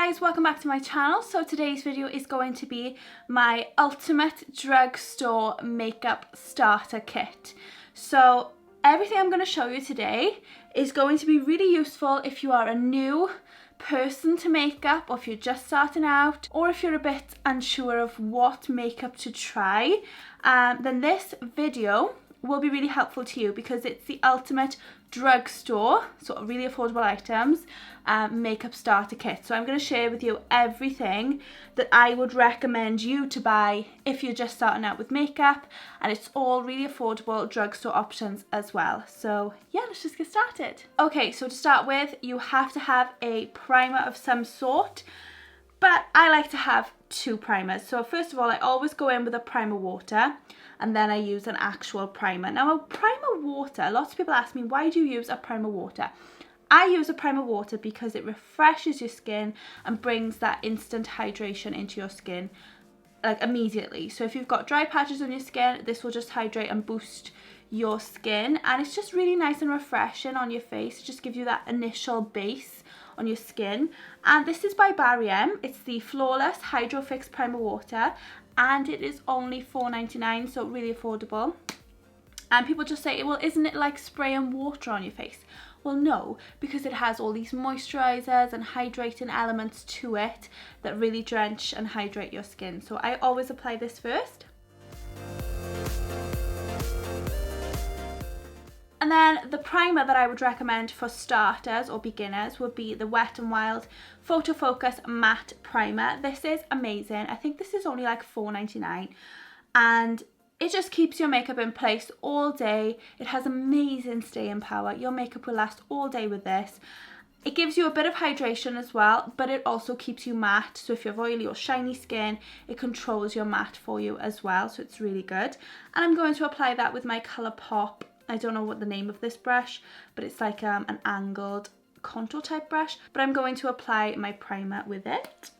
guys, welcome back to my channel. So today's video is going to be my ultimate drugstore makeup starter kit. So everything I'm going to show you today is going to be really useful if you are a new person to makeup, or if you're just starting out, or if you're a bit unsure of what makeup to try. Then this video will be really helpful to you because it's the ultimate drugstore, sort of really affordable items, makeup starter kit. So I'm going to share with you everything that I would recommend you to buy if you're just starting out with makeup, and it's all really affordable drugstore options as well. So yeah, let's just get started. Okay, so to start with, you have to have a primer of some sort, but I like to have two primers. So first of all, I always go in with a primer water, and then I use an actual primer. Now, a primer water, lots of people ask me, why do you use a primer water? I use a primer water because it refreshes your skin and brings that instant hydration into your skin, like immediately. So if you've got dry patches on your skin, this will just hydrate and boost your skin, and it's just really nice and refreshing on your face. It just gives you that initial base on your skin. And this is by Barry M. It's the Flawless Hydro Fix Primer Water, and it is only $4.99, so really affordable. And people just say, well, isn't it like spraying water on your face? Well, no, because it has all these moisturizers and hydrating elements to it that really drench and hydrate your skin. So I always apply this first. And then the primer that I would recommend for starters or beginners would be the Wet n Wild Photo Focus Matte Primer. This is amazing. I think this is only like $4.99, and it just keeps your makeup in place all day. It has amazing staying power. Your makeup will last all day with this. It gives you a bit of hydration as well, but it also keeps you matte. So if you have oily or shiny skin, it controls your matte for you as well. So it's really good. And I'm going to apply that with my Colourpop. I don't know what the name of this brush, but it's like an angled contour type brush. But I'm going to apply my primer with it.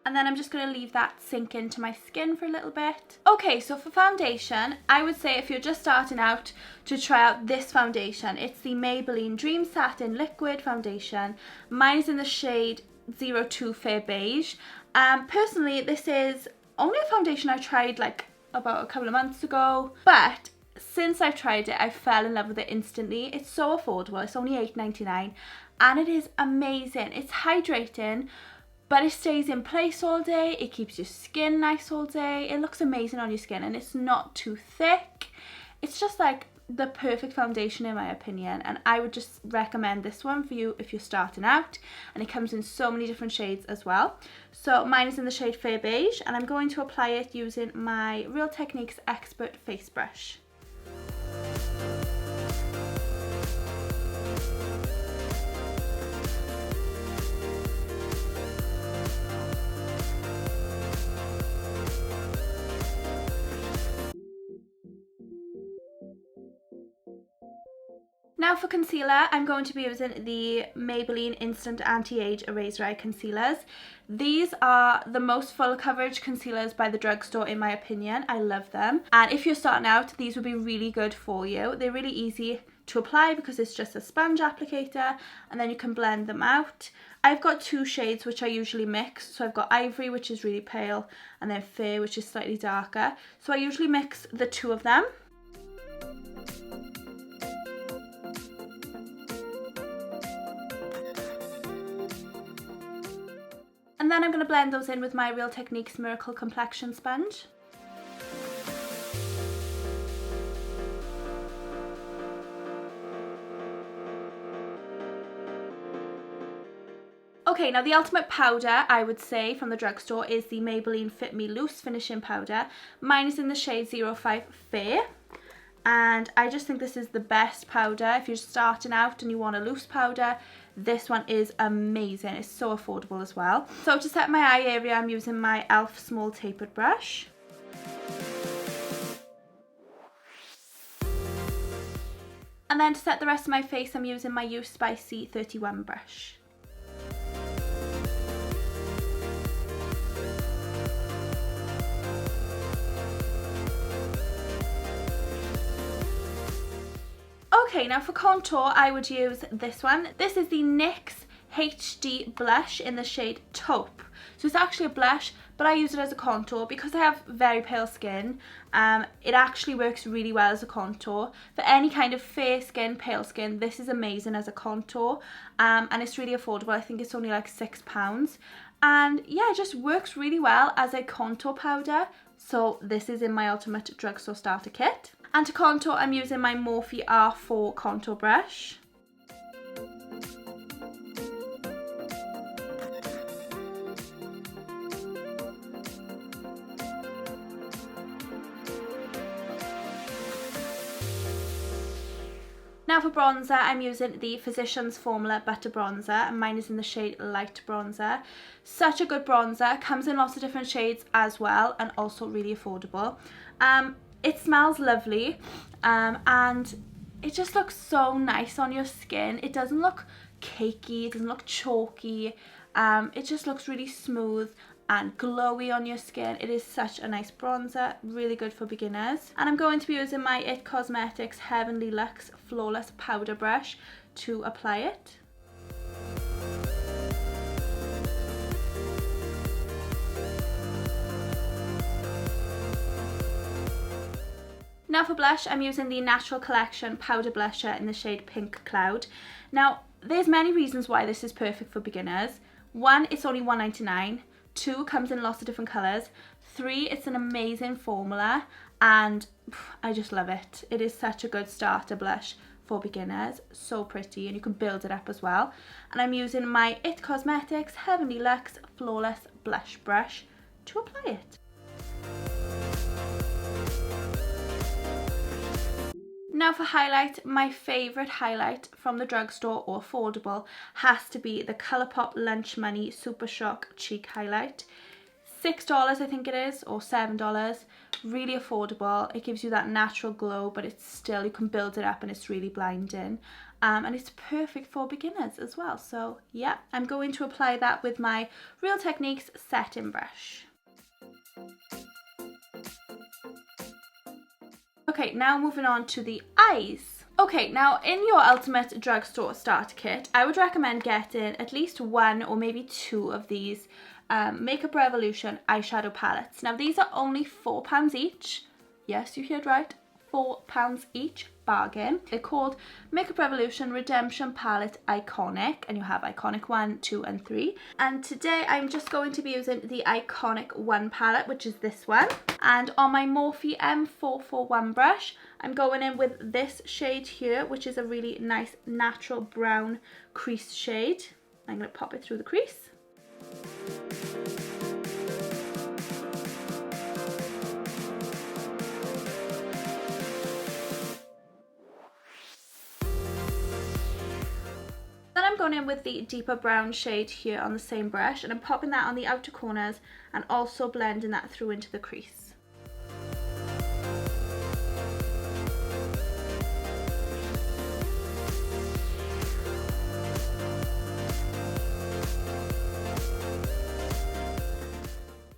And then I'm just going to leave that sink into my skin for a little bit. Okay, so for foundation, I would say if you're just starting out, to try out this foundation. It's the Maybelline Dream Satin Liquid Foundation. Mine is in the shade 02 Fair Beige. Personally, this is only a foundation I tried like about a couple of months ago, but since I've tried it, I fell in love with it instantly. It's so affordable. It's only $8.99, and it is amazing. It's hydrating, but it stays in place all day. It keeps your skin nice all day. It looks amazing on your skin, and it's not too thick. It's just like the perfect foundation in my opinion, and I would just recommend this one for you if you're starting out. And it comes in so many different shades as well. So mine is in the shade Fair Beige, and I'm going to apply it using my Real Techniques Expert Face Brush. Now for concealer, I'm going to be using the Maybelline Instant Anti-Age Eraser Eye Concealers. These are the most full coverage concealers by the drugstore in my opinion. I love them. And if you're starting out, these would be really good for you. They're really easy to apply because it's just a sponge applicator, and then you can blend them out. I've got two shades which I usually mix. So I've got Ivory, which is really pale, and then Fair, which is slightly darker. So I usually mix the two of them. And then I'm going to blend those in with my Real Techniques Miracle Complexion Sponge. Okay, now the ultimate powder, I would say, from the drugstore is the Maybelline Fit Me Loose Finishing Powder. Mine is in the shade 05 Fair. And I just think this is the best powder. If you're starting out and you want a loose powder, this one is amazing. It's so affordable as well. So to set my eye area, I'm using my e.l.f. small tapered brush. And then to set the rest of my face, I'm using my You Spicy 31 brush. Okay, now for contour, I would use this one. This is the NYX HD Blush in the shade Taupe. So it's actually a blush, but I use it as a contour because I have very pale skin. It actually works really well as a contour. For any kind of fair skin, pale skin, this is amazing as a contour. And it's really affordable. I think it's only like £6. And yeah, it just works really well as a contour powder. So this is in my ultimate drugstore starter kit. And to contour, I'm using my Morphe R4 contour brush. Now for bronzer, I'm using the Physicians Formula Butter Bronzer, and mine is in the shade Light Bronzer. Such a good bronzer, comes in lots of different shades as well, and also really affordable. It smells lovely, and it just looks so nice on your skin. It doesn't look cakey, it doesn't look chalky, it just looks really smooth and glowy on your skin. It is such a nice bronzer, really good for beginners. And I'm going to be using my IT Cosmetics Heavenly Luxe Flawless Powder Brush to apply it. Now for blush, I'm using the Natural Collection Powder Blusher in the shade Pink Cloud. Now, there's many reasons why this is perfect for beginners. 1, it's only £1.99. 2, comes in lots of different colours. 3, it's an amazing formula, and I just love it. It is such a good starter blush for beginners. So pretty, and you can build it up as well. And I'm using my IT Cosmetics Heavenly Luxe Flawless Blush Brush to apply it. Now for highlight, my favourite highlight from the drugstore or affordable has to be the Colourpop Lunch Money Super Shock Cheek Highlight. $6 I think it is, or $7. Really affordable. It gives you that natural glow, but it's still, you can build it up and it's really blinding. And it's perfect for beginners as well. So yeah, I'm going to apply that with my Real Techniques setting brush. Okay, now moving on to the eyes. Okay, now in your ultimate drugstore starter kit, I would recommend getting at least 1 or maybe 2 of these Makeup Revolution eyeshadow palettes. Now these are only £4 each. Yes, you heard right, £4 each. Bargain. They're called Makeup Revolution Redemption Palette Iconic, and you have Iconic 1, 2 and 3. And today I'm just going to be using the Iconic 1 palette, which is this one. And on my Morphe M441 brush, I'm going in with this shade here, which is a really nice natural brown crease shade. I'm going to pop it through the crease. I'm going in with the deeper brown shade here on the same brush, and I'm popping that on the outer corners and also blending that through into the crease.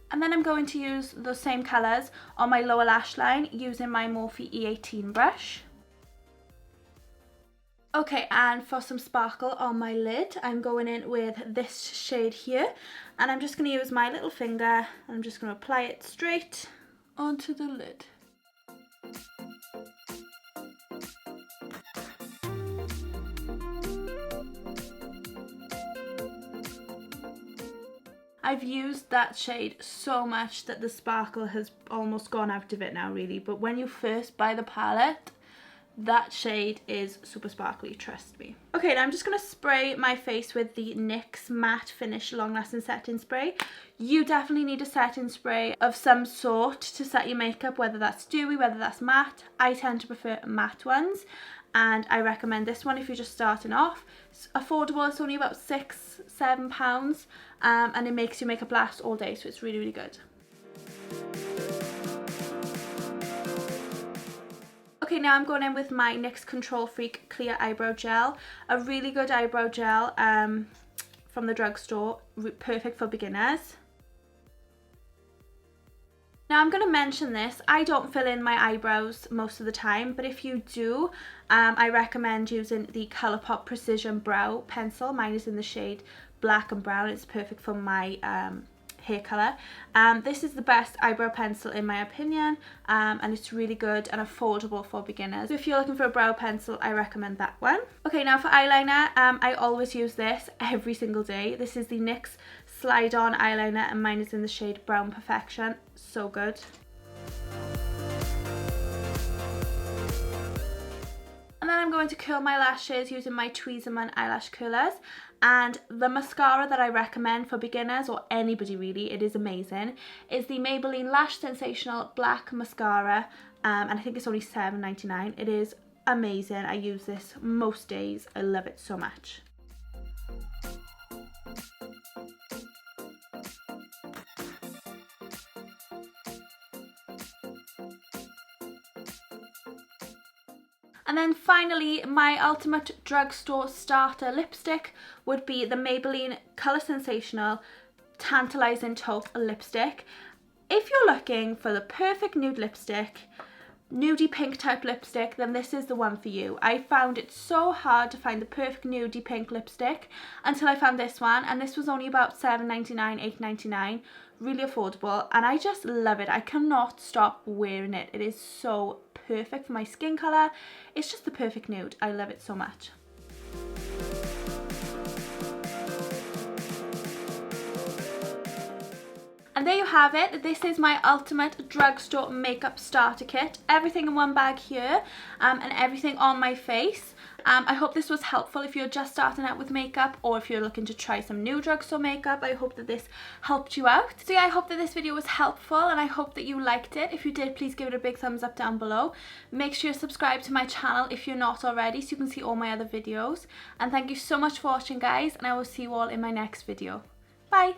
And then I'm going to use the same colours on my lower lash line using my Morphe E18 brush. Okay, and for some sparkle on my lid, I'm going in with this shade here, and I'm just going to use my little finger and I'm just going to apply it straight onto the lid. I've used that shade so much that the sparkle has almost gone out of it now really, but when you first buy the palette, that shade is super sparkly, trust me. Okay, now I'm just going to spray my face with the NYX Matte Finish Long Lasting Setting Spray. You definitely need a setting spray of some sort to set your makeup, whether that's dewy, whether that's matte. I tend to prefer matte ones, and I recommend this one if you're just starting off. It's affordable, it's only about £6–7, and it makes your makeup last all day, so it's really, really good. Okay, now I'm going in with my NYX Control Freak Clear Eyebrow Gel. A really good eyebrow gel from the drugstore, perfect for beginners. Now I'm going to mention this, I don't fill in my eyebrows most of the time, but if you do, I recommend using the Colourpop Precision Brow Pencil. Mine is in the shade Black and Brown, it's perfect for my hair colour. This is the best eyebrow pencil in my opinion, and it's really good and affordable for beginners. So if you're looking for a brow pencil, I recommend that one. Okay, now for eyeliner, I always use this every single day. This is the NYX Slide On eyeliner and mine is in the shade Brown Perfection. So good. And then I'm going to curl my lashes using my Tweezerman eyelash curlers. And the mascara that I recommend for beginners or anybody really, it is amazing, is the Maybelline Lash Sensational Black Mascara. And I think it's only $7.99. It is amazing. I use this most days. I love it so much. And then finally, my ultimate drugstore starter lipstick would be the Maybelline Colour Sensational Tantalising Taupe lipstick. If you're looking for the perfect nude lipstick, nudie pink type lipstick, then this is the one for you. I found it so hard to find the perfect nudie pink lipstick until I found this one, and this was only about $7.99, $8.99, really affordable, and I just love it. I cannot stop wearing it. It is so perfect for my skin colour. It's just the perfect nude. I love it so much. And there you have it. This is my ultimate drugstore makeup starter kit. Everything in one bag here, and everything on my face. I hope this was helpful if you're just starting out with makeup or if you're looking to try some new drugstore makeup. I hope that this helped you out. So yeah, I hope that this video was helpful and I hope that you liked it. If you did, please give it a big thumbs up down below. Make sure you subscribe to my channel if you're not already so you can see all my other videos. And thank you so much for watching, guys, and I will see you all in my next video. Bye!